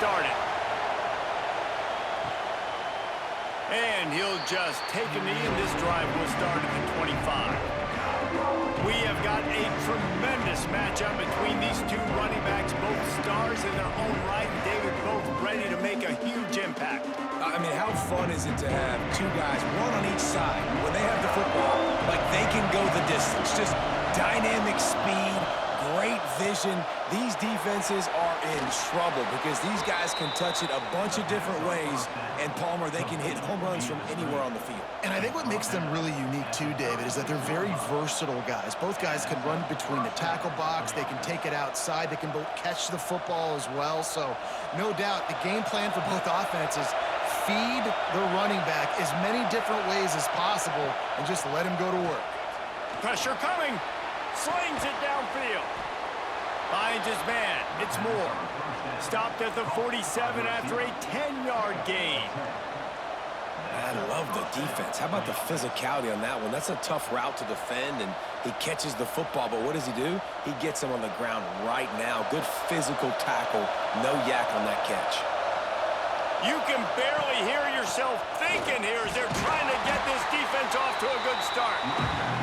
started. And he'll just take a knee, and this drive will start at the 25. We have got a tremendous matchup between these two running backs, both stars in their own right, and David, both ready to make a huge impact. I mean, how fun is it to have two guys, one on each side, when they have the football, like they can go the distance. Just dynamic speed, great vision. These defenses are in trouble because these guys can touch it a bunch of different ways, and Palmer, they can hit home runs from anywhere on the field. And I think what makes them really unique too, David, is that they're very versatile guys. Both guys can run between the tackle box. They can take it outside. They can both catch the football as well. So no doubt the game plan for both offenses, feed the running back as many different ways as possible and just let him go to work. Pressure coming. Slings it downfield. Finds his man. It's Moore. Stopped at the 47 after a 10-yard gain. I love the defense. How about the physicality on that one? That's a tough route to defend, and he catches the football, but what does he do? He gets him on the ground right now. Good physical tackle. No yak on that catch. You can barely hear yourself thinking here as they're trying to get this defense off to a good start.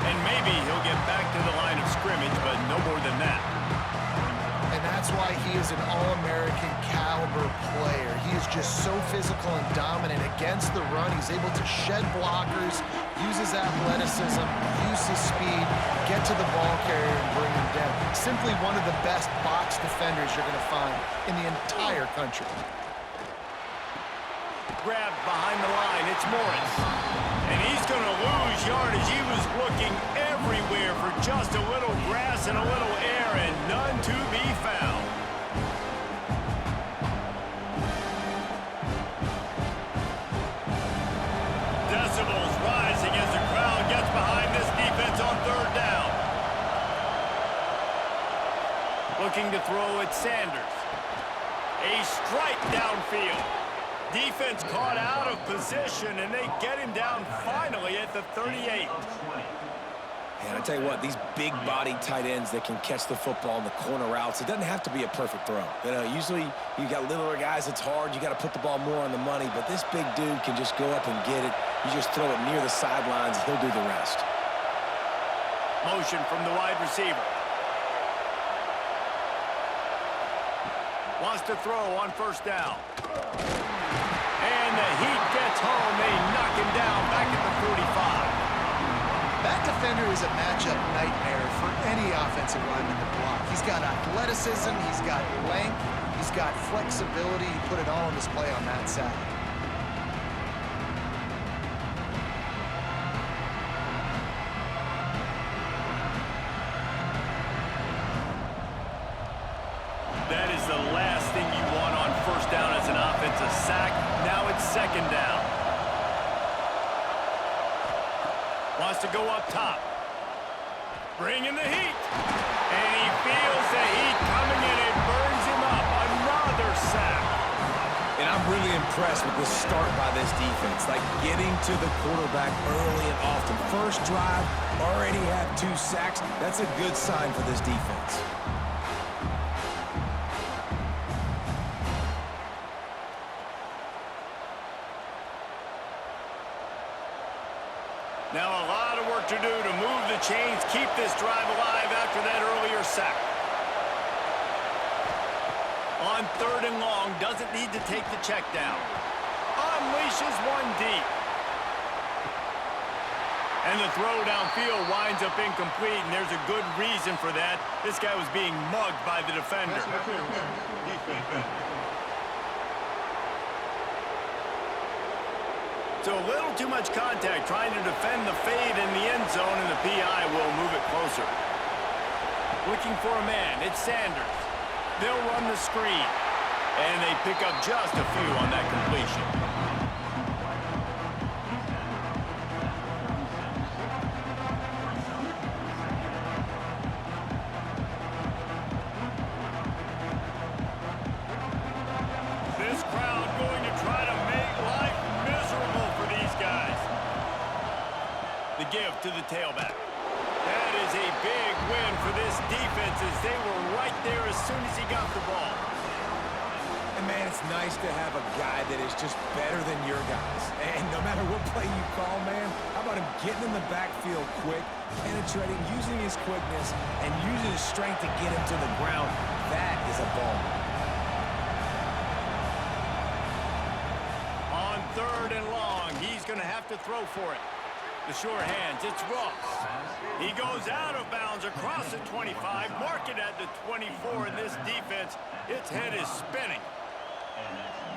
And maybe he'll get back to the line of scrimmage, but no more than that. And that's why he is an All-American caliber player. He is just so physical and dominant against the run. He's able to shed blockers, use his athleticism, use his speed, get to the ball carrier and bring him down. Simply one of the best box defenders you're going to find in the entire country. Grabbed behind the line. It's Morris. And he's going to lose yardage. He was looking everywhere for just a little grass and a little air, and none to be found. Decibels rising as the crowd gets behind this defense on third down. Looking to throw at Sanders. A strike downfield. Defense caught out of position, and they get him down finally at the 38. And I tell you what, these big-bodied tight ends that can catch the football in the corner routes, it doesn't have to be a perfect throw. You know, usually you got littler guys, it's hard. You got to put the ball more on the money, but this big dude can just go up and get it. You just throw it near the sidelines, he'll do the rest. Motion from the wide receiver. Wants to throw on first down. And the heat gets home. They knock him down back at the 45. That defender is a matchup nightmare for any offensive lineman to block. He's got athleticism, he's got length, he's got flexibility. He put it all on display on that side. That is the last thing you want on first down as an offensive sack. Now it's second down. Wants to go up top. Bringing the heat. And he feels the heat coming in. It burns him up. Another sack. And I'm really impressed with the start by this defense. Like getting to the quarterback early and often. First drive, already have 2 sacks. That's a good sign for this defense. Now a lot of work to do to move the chains, keep this drive alive after that earlier sack. On third and long, doesn't need to take the check down. Unleashes one deep. And the throw downfield winds up incomplete, and there's a good reason for that. This guy was being mugged by the defender. So a little too much contact trying to defend the fade in the end zone, and the PI will move it closer. Looking for a man. It's Sanders. They'll run the screen. And they pick up just a few on that completion. This crowd going to try to make life miserable for these guys. The give to the tailback. That is a big win for this defense as they were right there as soon as he got the ball. And, man, it's nice to have a guy that is just better than your guys. And no matter what play you call, man, how about him getting in the backfield quick, penetrating, using his quickness, and using his strength to get him to the ground. That is a ball. On 3rd and long, he's going to have to throw for it. The sure hands, it's Ross. He goes out of bounds across the 25, mark it at the 24, and this defense, its head is spinning.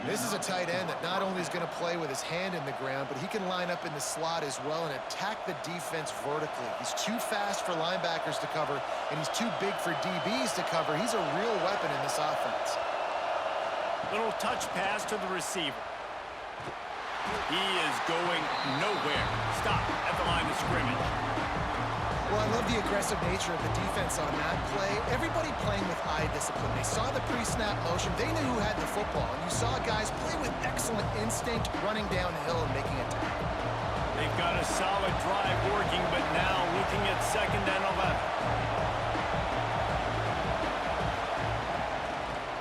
This is a tight end that not only is going to play with his hand in the ground, but he can line up in the slot as well and attack the defense vertically. He's too fast for linebackers to cover, and he's too big for DBs to cover. He's a real weapon in this offense. Little touch pass to the receiver. He is going nowhere. Stop at the line of scrimmage. Well, I love the aggressive nature of the defense on that play. Everybody playing with eye discipline. They saw the pre-snap motion. They knew who had the football. And you saw guys play with excellent instinct, running downhill and making a tackle. They've got a solid drive working, but now looking at 2nd and 11.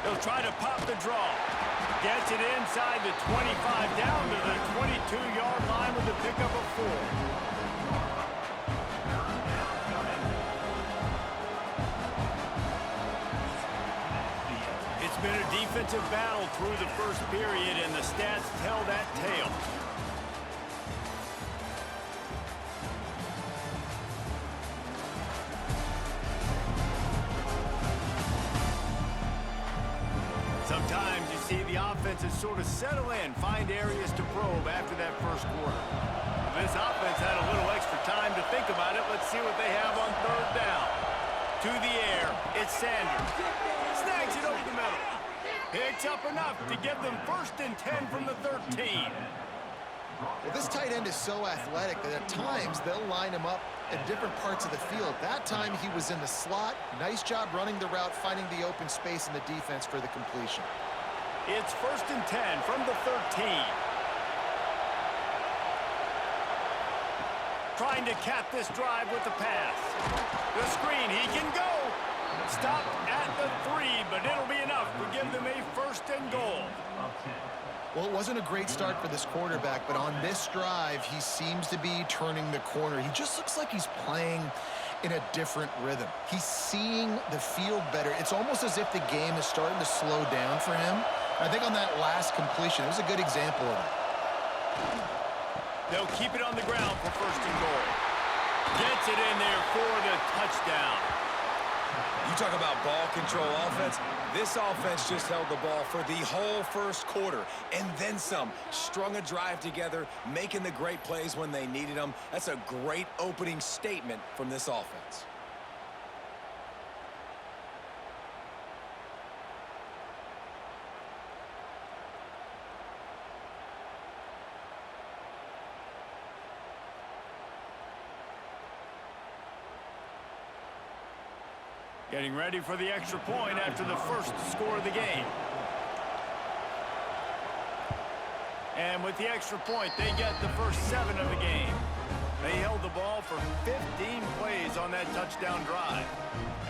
They'll try to pop the draw. Gets it inside the 25, down to the 22-yard line with a pickup of 4. It's been a defensive battle through the first period, and the stats tell that tale. Sometimes you see the offenses sort of settle in, find areas to probe after that first quarter. This offense had a little extra time to think about it. Let's see what they have on 3rd down. To the air, it's Sanders. Snags it over the middle. Picks up enough to give them 1st and 10 from the 13. Well, this tight end is so athletic that at times they'll line him up at different parts of the field. That time he was in the slot. Nice job running the route, finding the open space in the defense for the completion. It's 1st and 10 from the 13. Trying to cap this drive with the pass. The screen, he can go. Stopped at the 3, but it'll be enough to give them a 1st and goal. Well, it wasn't a great start for this quarterback, but on this drive, he seems to be turning the corner. He just looks like he's playing in a different rhythm. He's seeing the field better. It's almost as if the game is starting to slow down for him. I think on that last completion, it was a good example of it. They'll keep it on the ground for 1st and goal. Gets it in there for the touchdown. You talk about ball control offense. This offense just held the ball for the whole first quarter and then some. Strung a drive together, making the great plays when they needed them. That's a great opening statement from this offense. Getting ready for the extra point after the first score of the game. And with the extra point, they get the first 7 of the game. They held the ball for 15 plays on that touchdown drive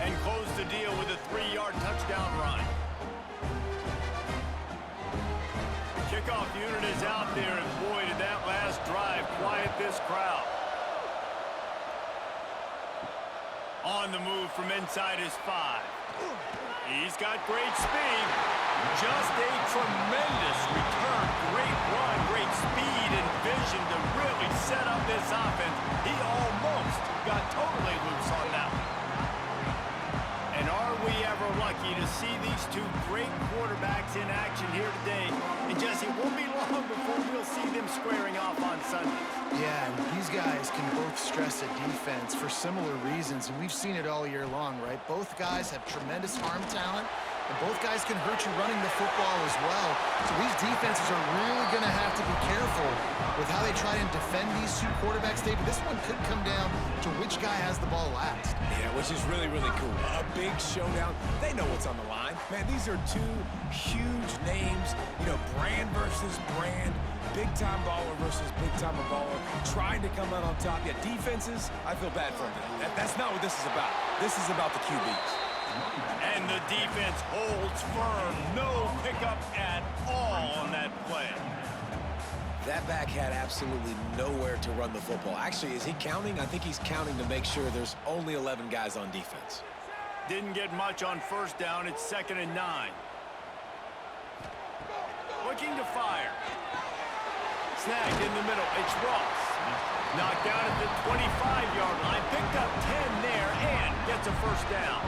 and closed the deal with a 3-yard touchdown run. The kickoff unit is out there, and boy, did that last drive quiet this crowd. On the move from inside his 5. He's got great speed. Just a tremendous return. Great run, great speed and vision to really set up this offense. He almost got totally loose on that one. And are we ever lucky to see these two great quarterbacks in action here today? And Jesse, it won't be long before we'll see them squaring off on Sundays. Yeah, and these guys can both stress a defense for similar reasons, and we've seen it all year long, right? Both guys have tremendous arm talent, and both guys can hurt you running the football as well. So these defenses are really going to have to be careful with how they try and defend these two quarterbacks, David. This one could come down to which guy has the ball last. Yeah, which is really, really cool. A big showdown. They know what's on the line. Man, these are two huge names, you know, brand versus brand. Big-time baller versus big-time baller, trying to come out on top. Yeah, defenses, I feel bad for them. That's not what this is about. This is about the QBs. And the defense holds firm. No pickup at all on that play. That back had absolutely nowhere to run the football. Actually, is he counting? I think he's counting to make sure there's only 11 guys on defense. Didn't get much on first down. It's 2nd and 9. Looking to fire. Snagged in the middle. It's Ross. Knocked down at the 25-yard line. Picked up 10 there and gets a first down.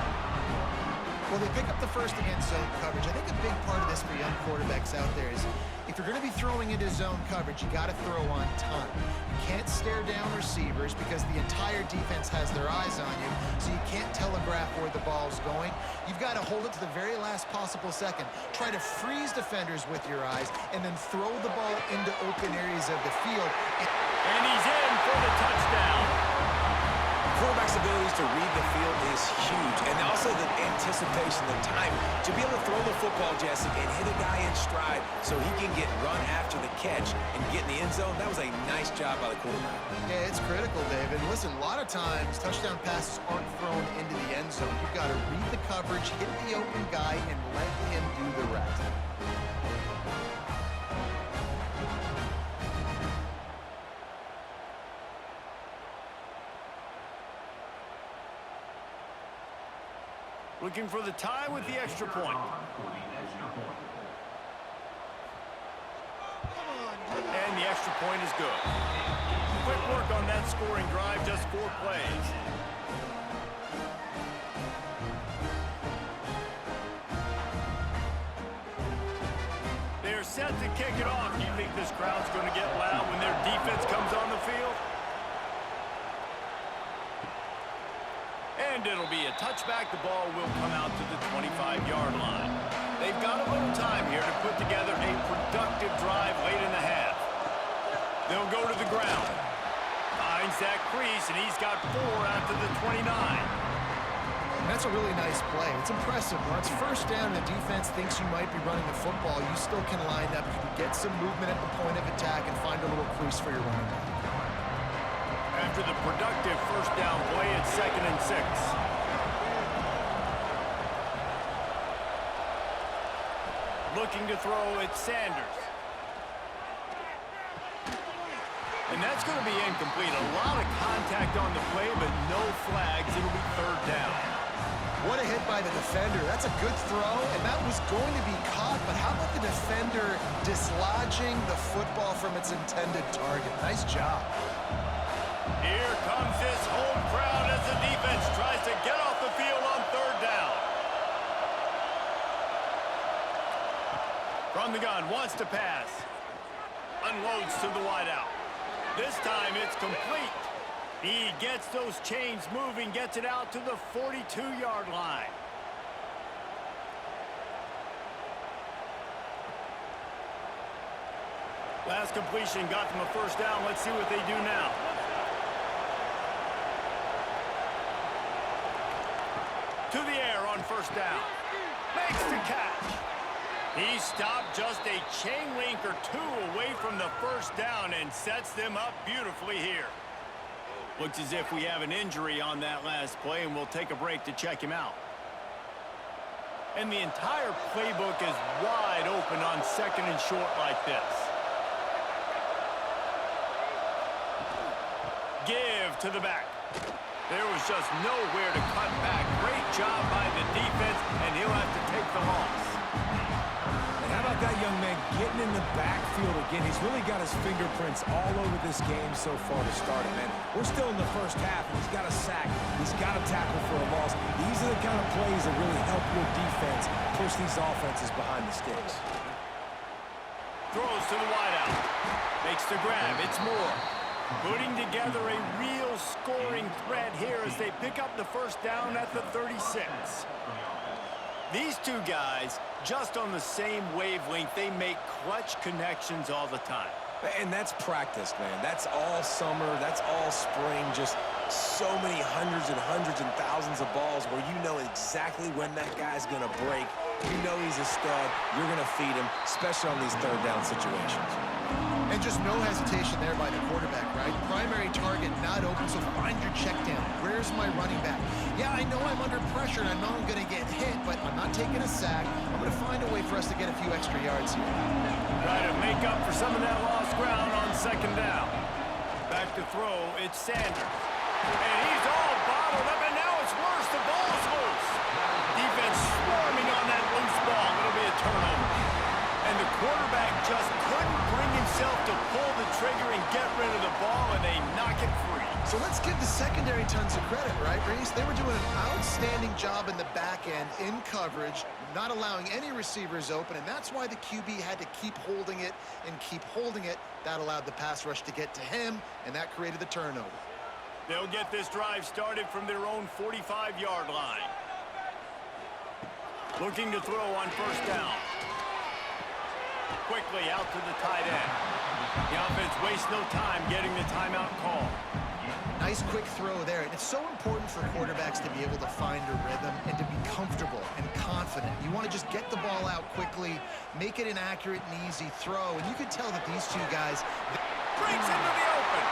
Well, they pick up the first against zone coverage. I think a big part of this for young quarterbacks out there is if you're going to be throwing into zone coverage, you got to throw on time. You can't stare down receivers because the entire defense has their eyes on you, so you can't telegraph where the ball's going. You've got to hold it to the very last possible second. Try to freeze defenders with your eyes and then throw the ball into open areas of the field. And he's in for the touchdown. Quarterback's abilities to read the field is huge, and also the anticipation, the time to be able to throw the football, Jesse, and hit a guy in stride so he can get run after the catch and get in the end zone. That was a nice job by the quarterback. Yeah, it's critical, David. Listen, a lot of times touchdown passes aren't thrown into the end zone. You've got to read the coverage, hit the open guy, and let him do the rest. Looking for the tie with the extra point. And the extra point is good. Quick work on that scoring drive, just 4 plays. They're set to kick it off. Do you think this crowd's going to get loud when their defense comes on the field? And it'll be a touchback. The ball will come out to the 25-yard line. They've got a little time here to put together a productive drive late in the half. They'll go to the ground. Finds that crease, and he's got 4 after the 29. And that's a really nice play. It's impressive. Once first down, the defense thinks you might be running the football. You still can line up. You can get some movement at the point of attack and find a little crease for your running back. After the productive first down play, it's 2nd and 6. Looking to throw, it's Sanders. And that's going to be incomplete. A lot of contact on the play, but no flags. It'll be 3rd down. What a hit by the defender. That's a good throw, and that was going to be caught, but how about the defender dislodging the football from its intended target? Nice job. Here comes this home crowd as the defense tries to get off the field on 3rd down. From the gun, wants to pass. Unloads to the wideout. This time it's complete. He gets those chains moving, gets it out to the 42-yard line. Last completion got them a first down. Let's see what they do now. To the air on first down. Makes the catch. He stopped just a chain link or 2 away from the first down and sets them up beautifully here. Looks as if we have an injury on that last play, and we'll take a break to check him out. And the entire playbook is wide open on 2nd and short like this. Give to the back. There was just nowhere to cut back. Great job by the defense, and he'll have to take the loss. And how about that young man getting in the backfield again? He's really got his fingerprints all over this game so far to start it, man. We're still in the first half, and he's got a sack. He's got a tackle for a loss. These are the kind of plays that really help your defense push these offenses behind the sticks. Throws to the wideout. Makes the grab. It's Moore. Putting together a real scoring threat here as they pick up the first down at the 36. These two guys, just on the same wavelength, they make clutch connections all the time. And that's practice, man. That's all summer. That's all spring. Just so many hundreds and thousands of balls where you know exactly when that guy's going to break. You know he's a stud. You're going to feed him, especially on these 3rd down situations. And just no hesitation there by the quarterback, right? Primary target not open, so find your check down. Where's my running back? Yeah, I know I'm under pressure, and I know I'm going to get hit, but I'm not taking a sack. I'm going to find a way for us to get a few extra yards here. Try to make up for some of that lost ground on second down. Back to throw, it's Sanders. And he's all bottled up, and now it's worse. The ball's loose. Defense swarming on that loose ball. It'll be a turnover. And the quarterback just couldn't bring himself to pull the trigger and get rid of the ball, and they knock it free. So let's give the secondary tons of credit, right, Reese? They were doing an outstanding job in the back end, in coverage, not allowing any receivers open, and that's why the QB had to keep holding it and keep holding it. That allowed the pass rush to get to him, and that created the turnover. They'll get this drive started from their own 45-yard line. Looking to throw on first down. Quickly out to the tight end. The offense wastes no time getting the timeout call. Nice quick throw there. And it's so important for quarterbacks to be able to find a rhythm and to be comfortable and confident. You want to just get the ball out quickly, make it an accurate and easy throw. And you can tell that these two guys... Breaks into the open.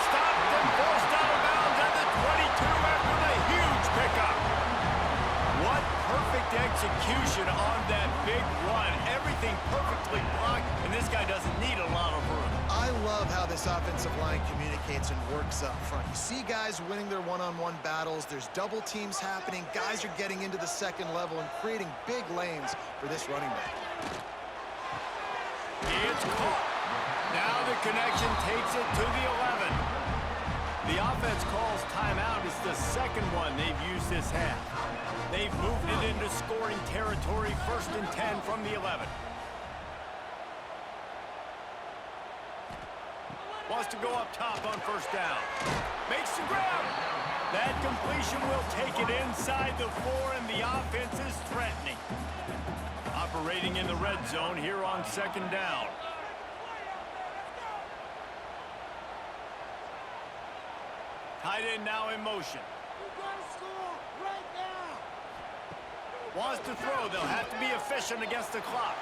Stopped and forced out of bounds at the 22 after the huge pickup. What perfect execution on that big run. Everything perfectly blocked, and this guy doesn't need a lot of room. I love how this offensive line communicates and works up front. You see guys winning their one-on-one battles. There's double teams happening. Guys are getting into the second level and creating big lanes for this running back. It's caught. Now the connection takes it to the 11. The offense calls timeout. It's the second one they've used this half. They've moved it into scoring territory, 1st and 10 from the 11. Wants to go up top on first down. Makes the grab. That completion will take it inside the 4, and the offense is threatening. Operating in the red zone here on second down. Tight end now in motion. Wants to throw. They'll have to be efficient against the clock.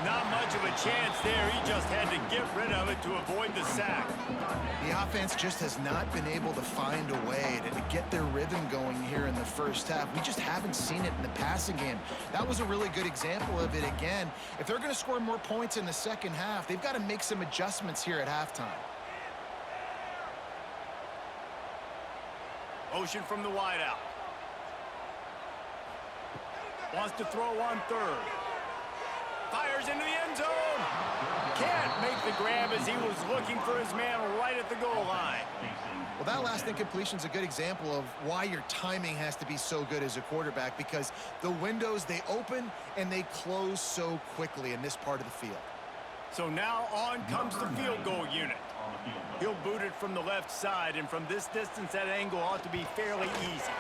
Not much of a chance there. He just had to get rid of it to avoid the sack. The offense just has not been able to find a way to get their rhythm going here in the first half. We just haven't seen it in the passing game. That was a really good example of it again. If they're going to score more points in the second half, they've got to make some adjustments here at halftime. Motion from the wideout. Wants to throw on third. Fires into the end zone. Can't make the grab as he was looking for his man right at the goal line. Well, that last incompletion is a good example of why your timing has to be so good as a quarterback, because the windows, they open and they close so quickly in this part of the field. So now on comes the field goal unit. He'll boot it from the left side, and from this distance, that angle ought to be fairly easy.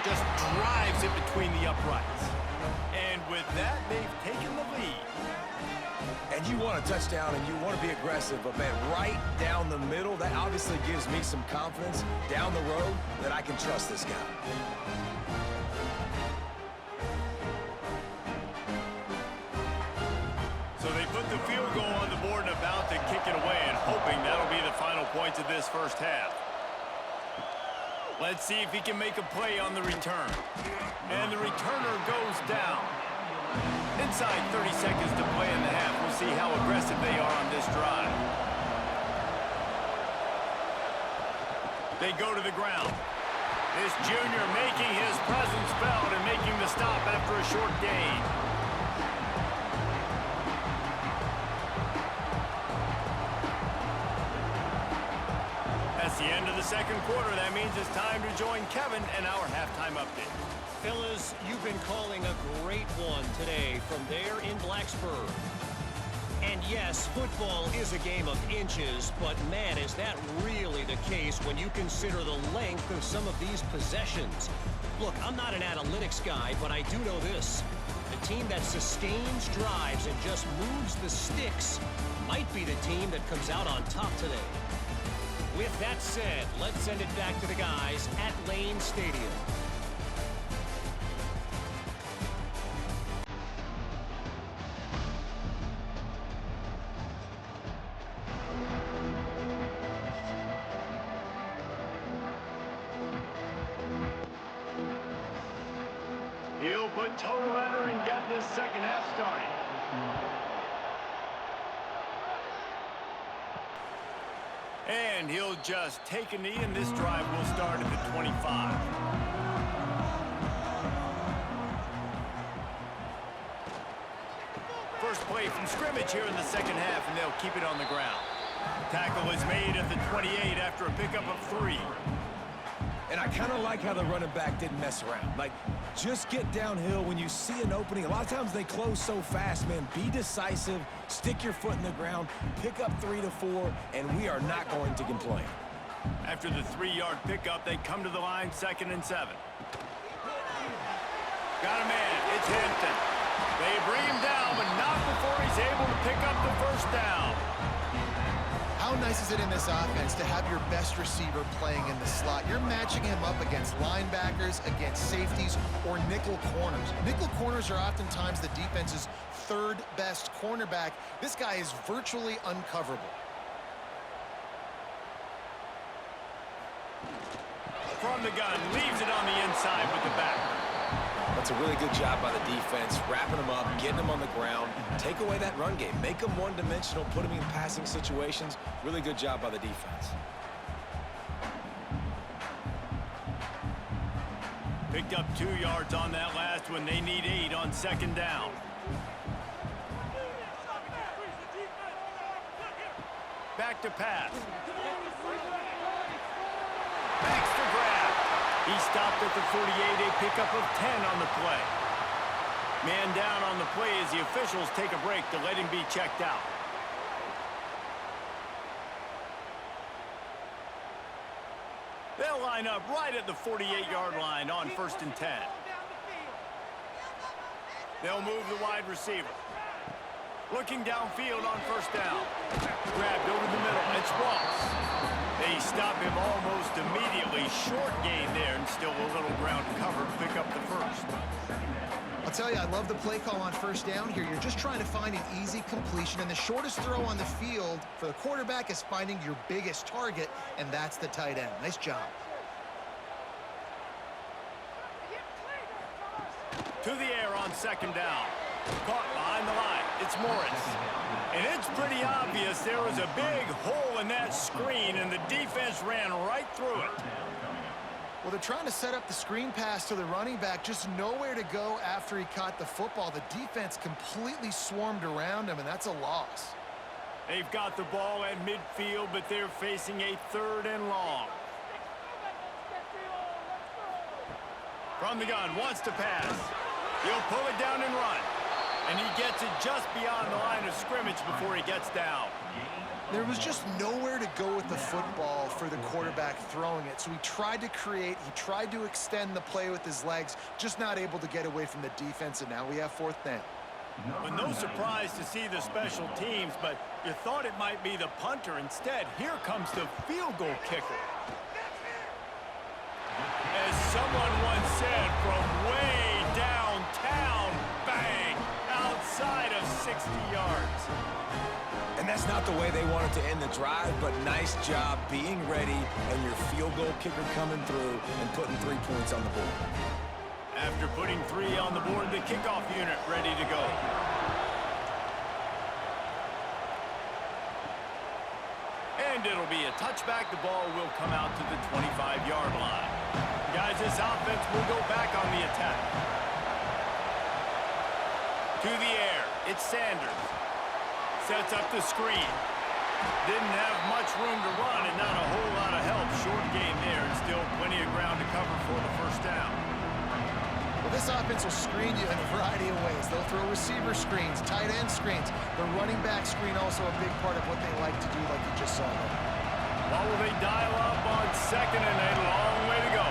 Just drives it between the uprights. And with that, they've taken the lead. And you want a touchdown and you want to be aggressive, but man, right down the middle, that obviously gives me some confidence down the road that I can trust this guy. So they put the field goal on the board and about to kick it away, and hoping that'll be the final points of this first half. Let's see if he can make a play on the return. And the returner goes down. Inside 30 seconds to play in the half. We'll see how aggressive they are on this drive. They go to the ground. This junior making his presence felt and making the stop after a short gain. That's the end of the second quarter. That means it's time to join Kevin and our halftime update. Fellas, you've been calling a great one today from there in Blacksburg. And yes, football is a game of inches, but man, is that really the case when you consider the length of some of these possessions. Look, I'm not an analytics guy, but I do know this. The team that sustains drives and just moves the sticks might be the team that comes out on top today. With that said, let's send it back to the guys at Lane Stadium. He'll put total under and get this second half started. And he'll just take a knee, and this drive will start at the 25. First play from scrimmage here in the second half, and they'll keep it on the ground. Tackle is made at the 28 after a pickup of 3. And I kind of like how the running back didn't mess around. Like, just get downhill when you see an opening. A lot of times they close so fast, man. Be decisive, stick your foot in the ground, pick up 3 to 4, and we are not going to complain. After the 3-yard pickup, they come to the line, 2nd and 7. Got a man. It's Hampton. They bring him down, but not before he's able to pick up the first down. How nice is it in this offense to have your best receiver playing in the slot? You're matching him up against linebackers, against safeties, or nickel corners. Nickel corners are oftentimes the defense's 3rd best cornerback. This guy is virtually uncoverable. From the gun, leaves it on the inside with the back. That's a really good job by the defense, wrapping them up, getting them on the ground. Take away that run game. Make them one-dimensional, put them in passing situations. Really good job by the defense. Picked up 2 yards on that last one. They need 8 on 2nd down. Back to pass. Thanks to grab. He stopped at the 48, a pickup of 10 on the play. Man down on the play as the officials take a break to let him be checked out. They'll line up right at the 48-yard line on 1st and 10. They'll move the wide receiver. Looking downfield on 1st down. Grabbed over the middle. It's Ross. They stop him almost immediately. Short gain there, and still a little ground cover to pick up the first. I'll tell you, I love the play call on 1st down here. You're just trying to find an easy completion, and the shortest throw on the field for the quarterback is finding your biggest target, and that's the tight end. Nice job. To the air on 2nd down. Caught behind the line. It's Morris. And it's pretty obvious there was a big hole in that screen, and the defense ran right through it. Well, they're trying to set up the screen pass to the running back, just nowhere to go after he caught the football. The defense completely swarmed around him, and that's a loss. They've got the ball at midfield, but they're facing a 3rd and long. From the gun, wants to pass. He'll pull it down and run. And he gets it just beyond the line of scrimmage before he gets down. There was just nowhere to go with the football for the quarterback throwing it. So he tried to create, he tried to extend the play with his legs, just not able to get away from the defense, and now we have 4th down. Well, no surprise to see the special teams, but you thought it might be the punter. Instead, here comes the field goal kicker. As someone once said, from way downtown, bang, outside of 60 yards. And that's not the way they wanted to end the drive, but nice job being ready and your field goal kicker coming through and putting 3 points on the board. After putting 3 on the board, the kickoff unit ready to go. And it'll be a touchback. The ball will come out to the 25-yard line. Guys, this offense will go back on the attack. To the air, it's Sanders. Sets up the screen. Didn't have much room to run and not a whole lot of help. Short game there, and still plenty of ground to cover for the 1st down. Well, this offense will screen you in a variety of ways. They'll throw receiver screens, tight end screens. The running back screen also a big part of what they like to do, like you just saw there. Well, will they dial up on 2nd and a long way to go?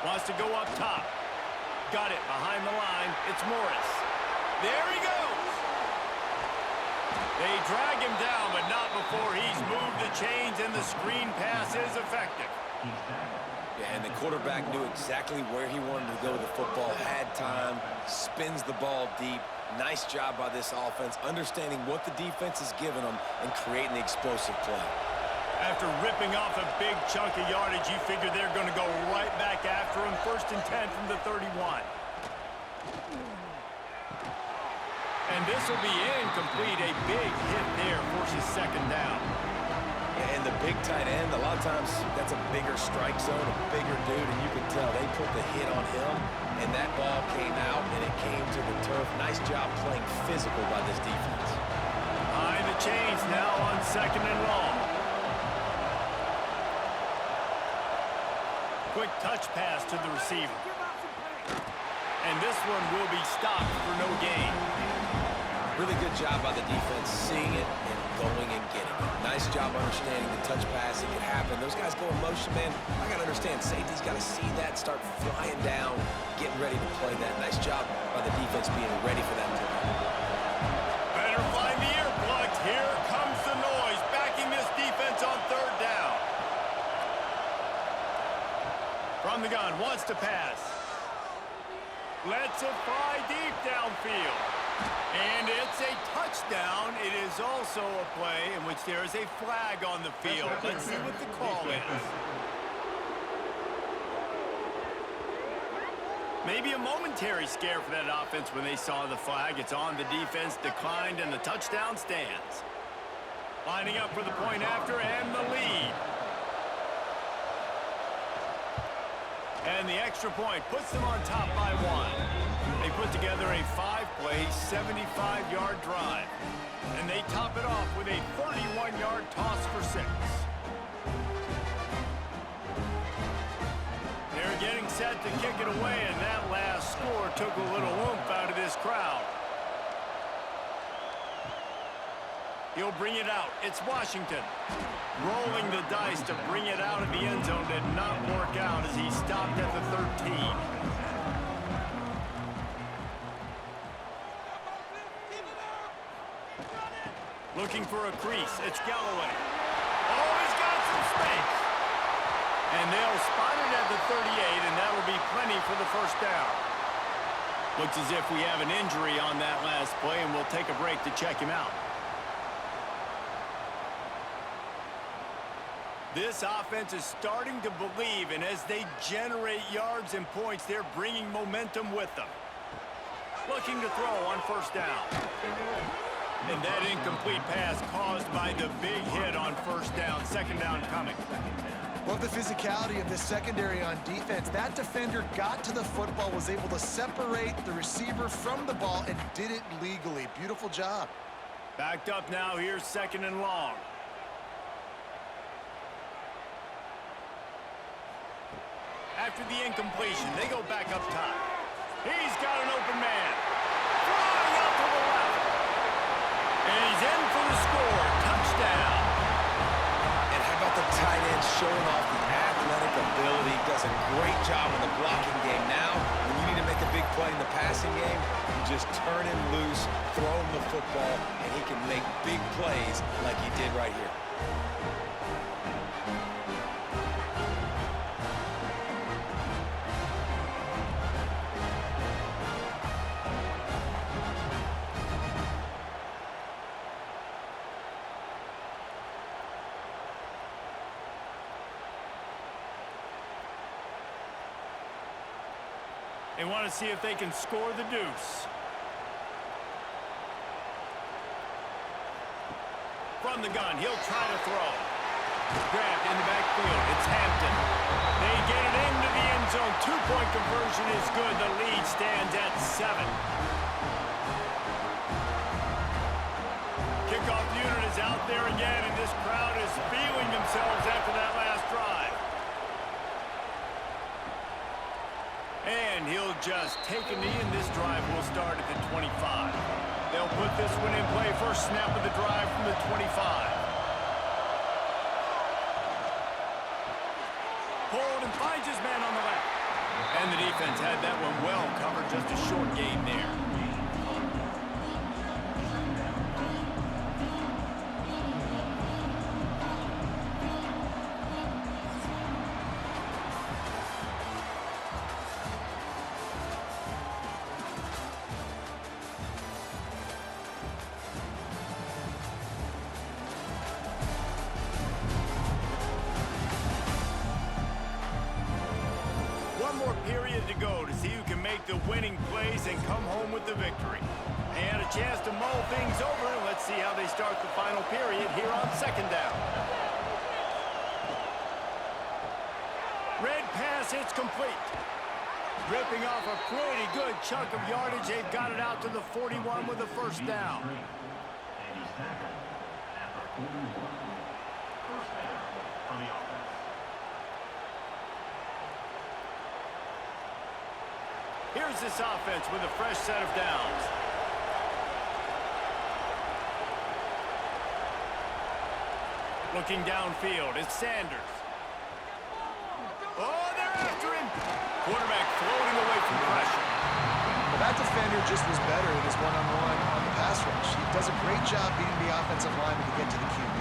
Wants to go up top. Got it behind the line. It's Morris. There he goes. They drag him down, but not before he's moved the chains, and the screen pass is effective. Yeah, and the quarterback knew exactly where he wanted to go with the football, had time, spins the ball deep. Nice job by this offense, understanding what the defense is giving them and creating the explosive play. After ripping off a big chunk of yardage, you figure they're going to go right back after him. first and 10 from the 31. And this will be incomplete. A big hit there forces second down. And the big tight end, a lot of times that's a bigger strike zone, a bigger dude, and you can tell they put the hit on him, and that ball came out, and it came to the turf. Nice job playing physical by this defense. Behind the chains now on second and long. Quick touch pass to the receiver. And this one will be stopped for no gain. Really good job by the defense seeing it and going and getting it. Nice job understanding the touch pass. It can happen. Those guys go in motion, man. I got to understand, safety's got to see that, start flying down, getting ready to play that. Nice job by the defense being ready for that play. Better find the earplugs. Here comes the noise, backing this defense on third down. From the gun, wants to pass. Lets it fly deep downfield. And it's a touchdown. It is also a play in which there is a flag on the field. Let's see what the call is. Maybe a momentary scare for that offense when they saw the flag. It's on, the defense declined, and the touchdown stands. Lining up for the point after and the lead. And the extra point puts them on top by one. They put together a 5-play, 75-yard drive. And they top it off with a 31-yard toss for 6. They're getting set to kick it away, and that last score took a little oomph out of this crowd. He'll bring it out. It's Washington. Rolling the dice to bring it out of the end zone did not work out as he stopped at the 13. Looking for a crease. It's Galloway. Oh, he's got some space. And they'll spot it at the 38, and that will be plenty for the first down. Looks as if we have an injury on that last play, and we'll take a break to check him out. This offense is starting to believe, and as they generate yards and points, they're bringing momentum with them. Looking to throw on first down. And that incomplete pass caused by the big hit on first down. Second down coming. Love the physicality of this secondary on defense. That defender got to the football, was able to separate the receiver from the ball, and did it legally. Beautiful job. Backed up now. Here's second and long. After the incompletion, they go back up top. He's got an open man. Flying out to the left. And he's in for the score. Touchdown. And how about the tight end showing off the athletic ability? Does a great job in the blocking game. Now, when you need to make a big play in the passing game, you just turn him loose, throw him the football, and he can make big plays like he did right here. They want to see if they can score the deuce. From the gun, he'll try to throw. Grabbed in the backfield. It's Hampton. They get it into the end zone. 2-point conversion is good. The lead stands at 7. Kickoff unit is out there again, and this crowd is feeling themselves after that last drive. And he'll just take a knee, and this drive will start at the 25. They'll put this one in play. First snap of the drive from the 25. Pulled and finds his man on the left. And the defense had that one well covered. Just a short gain there. more period to go to see who can make the winning plays and come home with the victory. And a chance to mull things over. Let's see how they start the final period here on second down. Red pass, it's complete. Ripping off a pretty good chunk of yardage. They've got it out to the 41 with a first down. Here's this offense with a fresh set of downs. Looking downfield, it's Sanders. Oh, they're after him. Quarterback floating away from pressure. Well, that defender just was better in his one-on-one on the pass rush. He does a great job beating the offensive lineman to get to the QB.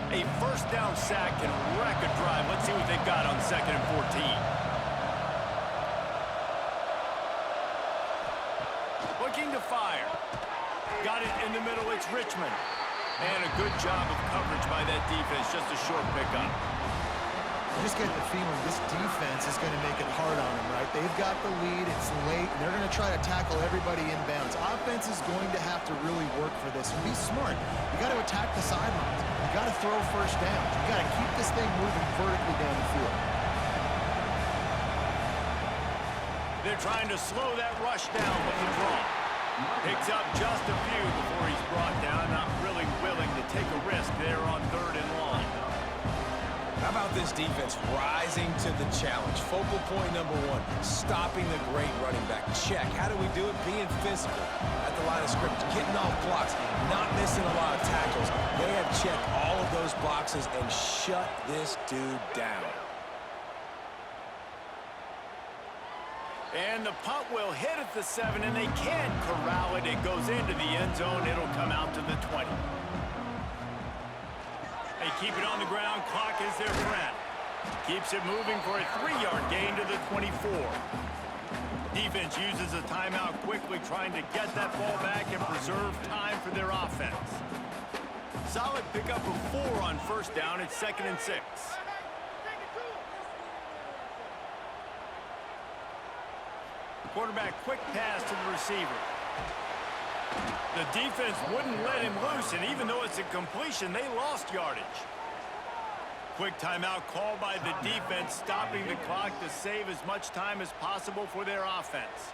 A first down sack can wreck a drive. Let's see what they've got on 2nd and 14. Looking to fire. Got it in the middle. It's Richmond. And a good job of coverage by that defense. Just a short pickup. You just get the feeling this defense is going to make it hard on them, right? They've got the lead. It's late. And they're going to try to tackle everybody inbounds. Offense is going to have to really work for this. And be smart. You got to attack the sidelines. You got to throw first down. You got to keep this thing moving vertically down the field. They're trying to slow that rush down with the draw. Picks up just a few before he's brought down. Not really willing to take a risk there on 3rd and long. How about this defense rising to the challenge? Focal point number 1, stopping the great running back. Check. How do we do it? Being physical at the line of scrimmage, getting off blocks, not missing a lot of tackles. They have checked all of those boxes and shut this dude down. And the punt will hit at the 7, and they can't corral it. It goes into the end zone. It'll come out to the 20. They keep it on the ground. Clock is their friend. Keeps it moving for a 3-yard gain to the 24. Defense uses a timeout quickly, trying to get that ball back and preserve time for their offense. Solid pickup of 4 on first down. It's 2nd and 6. Quarterback quick pass to the receiver. The defense wouldn't let him loose, and even though it's a completion, they lost yardage. Quick timeout called by the defense, stopping the clock to save as much time as possible for their offense.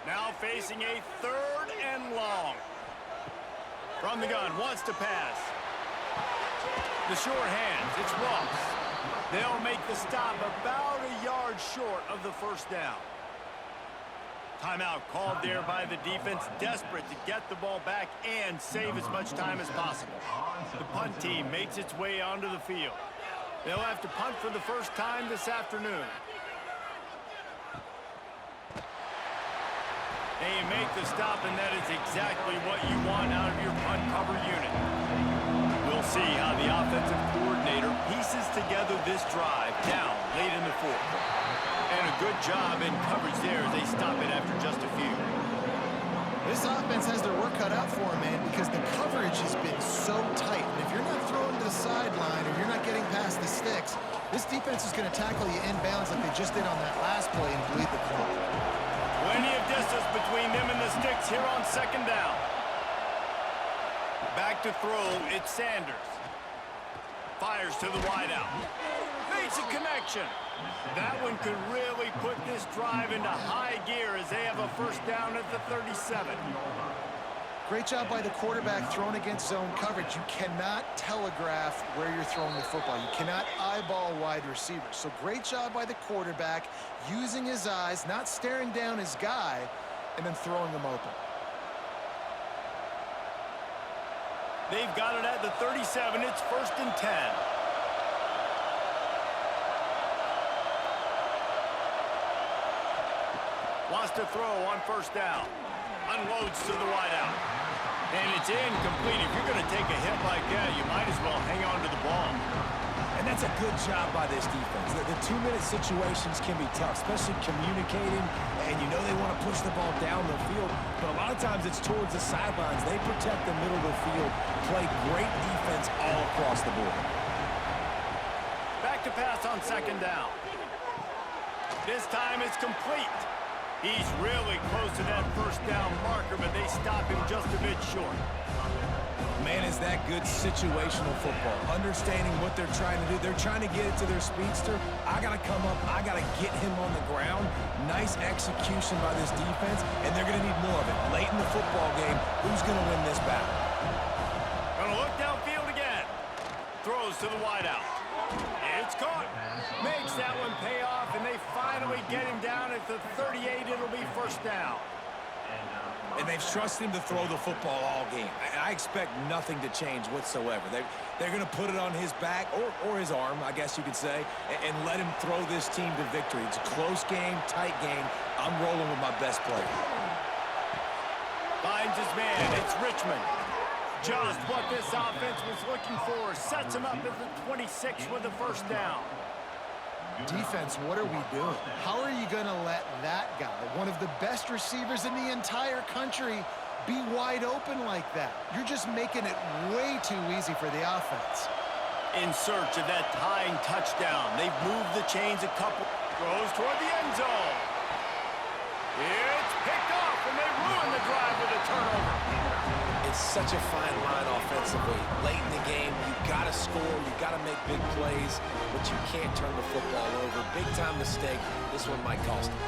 Now facing a 3rd and long. From the gun, wants to pass. The short hands, it's Ross. They'll make the stop about a yard short of the first down. Timeout called there by the defense, desperate to get the ball back and save as much time as possible. The punt team makes its way onto the field. They'll have to punt for the first time this afternoon. They make the stop, and that is exactly what you want out of your punt cover unit. We'll see how the offensive coordinator pieces together this drive down late in the 4th. And a good job in coverage there as they stop it after just a few. This offense has their work cut out for them, man, because the coverage has been so tight. And if you're not throwing to the sideline or you're not getting past the sticks, this defense is going to tackle you inbounds like they just did on that last play and bleed the clock. Plenty of distance between them and the sticks here on 2nd down. Back to throw, it's Sanders. Fires to the wideout. Makes a connection. That one could really put this drive into high gear as they have a first down at the 37. Great job by the quarterback throwing against zone coverage. You cannot telegraph where you're throwing the football. You cannot eyeball wide receivers. So great job by the quarterback using his eyes, not staring down his guy, and then throwing him open. They've got it at the 37. It's 1st and 10. Wants to throw on first down. Unloads to the wideout. And it's incomplete. If you're going to take a hit like that, you might as well hang on to the ball. And that's a good job by this defense. The 2-minute situations can be tough, especially communicating, and you know they want to push the ball down the field, but a lot of times it's towards the sidelines. They protect the middle of the field, play great defense all across the board. Back to pass on second down. This time it's complete. He's really close to that first down marker, but they stop him just a bit short. Man, is that good situational football. Understanding what they're trying to do. They're trying to get it to their speedster. I got to come up. I got to get him on the ground. Nice execution by this defense, and they're going to need more of it. Late in the football game, who's going to win this battle? Going to look downfield again. Throws to the wideout. It's caught. Makes that one pay off, and they finally get him down at the 38. It'll be first down. And they've trusted him to throw the football all game. I expect nothing to change whatsoever. They're going to put it on his back, or his arm, I guess you could say, and let him throw this team to victory. It's a close game, tight game. I'm rolling with my best player. Finds his man. It's Richmond. Just what this offense was looking for. Sets him up at the 26 with the first down. Defense, what are we doing? How are you going to let that guy, one of the best receivers in the entire country, be wide open like that? You're just making it way too easy for the offense. In search of that tying touchdown. They've moved the chains a couple. Throws toward the end zone. It's picked off, and they ruin the drive with a turnover. It's such a fine line offensively. Late in the game, you got to score, you got to make big plays, but you can't turn the football over. Big-time mistake. This one might cost them.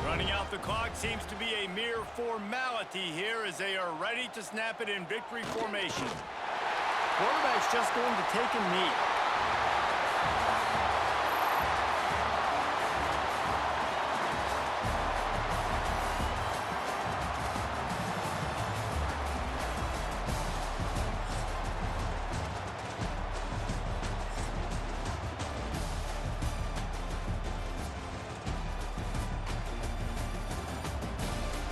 Running out the clock seems to be a mere formality here as they are ready to snap it in victory formation. Quarterback's just going to take a knee.